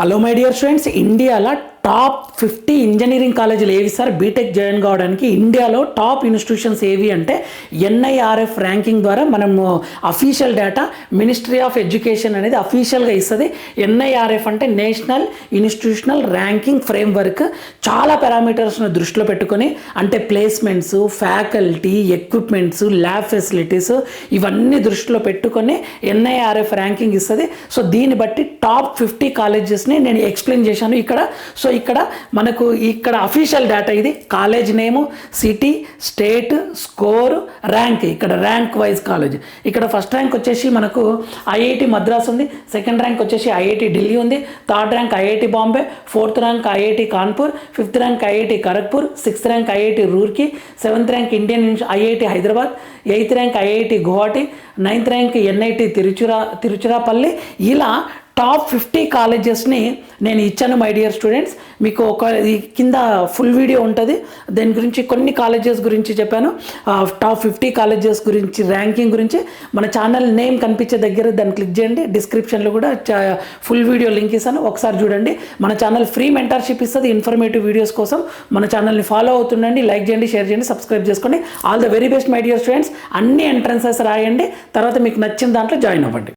Hello my dear students, ఇండియాలో top 50 engineering కాలేజీలు ఏవి సార్ బీటెక్ జాయిన్ కావడానికి? ఇండియాలో టాప్ ఇన్స్టిట్యూషన్స్ ఏవి అంటే ఎన్ఐఆర్ఎఫ్ ర్యాంకింగ్ ద్వారా మనము official data ministry of education అనేది అఫీషియల్గా ఇస్తుంది. ఎన్ఐఆర్ఎఫ్ అంటే నేషనల్ ఇన్స్టిట్యూషనల్ ర్యాంకింగ్ ఫ్రేమ్వర్క్. చాలా పారామీటర్స్ను దృష్టిలో పెట్టుకొని, అంటే placements, faculty, equipments, lab facilities ఇవన్నీ దృష్టిలో పెట్టుకొని ఎన్ఐఆర్ఎఫ్ ర్యాంకింగ్ ఇస్తుంది. సో దీన్ని బట్టి టాప్ 50 కాలేజెస్ని నేను ఎక్స్ప్లెయిన్ చేశాను ఇక్కడ. సో ఇక్కడ మనకు ఇక్కడ అఫీషియల్ డేటా ఇది. కాలేజ్ నేము, సిటీ, స్టేట్, స్కోర్, ర్యాంక్. ఇక్కడ ర్యాంక్ వైజ్ కాలేజ్. ఇక్కడ ఫస్ట్ ర్యాంక్ వచ్చేసి మనకు ఐఐటి మద్రాస్ ఉంది, సెకండ్ ర్యాంక్ వచ్చేసి ఐఐటి ఢిల్లీ ఉంది, third rank IIT Bombay, fourth rank IIT Kanpur, fifth rank IIT Kharagpur, sixth rank IIT Roorkee, seventh rank Indian IIT Hyderabad, eighth rank IIT Guwahati, ninth rank NIT Tiruchirappalli. ఇలా top 50 కాలేజెస్ని నేను ఇచ్చాను my dear students. మీకు కింద ఫుల్ వీడియో ఉంటుంది, దాని గురించి కొన్ని కాలేజెస్ గురించి చెప్పాను. టాప్ 50 కాలేజెస్ గురించి ర్యాంకింగ్ గురించి మన ఛానల్ నేమ్ కనిపించే దగ్గర దాన్ని క్లిక్ చేయండి. డిస్క్రిప్షన్లో కూడా ఫుల్ వీడియో లింక్ ఇస్తాను, ఒకసారి చూడండి. మన ఛానల్ ఫ్రీ మెంటర్షిప్ ఇస్తుంది ఇన్ఫర్మేటివ్ వీడియోస్ కోసం. మన ఛానల్ని ఫాలో అవుతుండండి, లైక్ చేయండి, షేర్ చేయండి, సబ్స్క్రైబ్ చేసుకోండి. All the very best my dear students. అన్ని ఎంట్రన్సెస్ రాయండి, తర్వాత మీకు నచ్చిన దాంట్లో జాయిన్ అవ్వండి.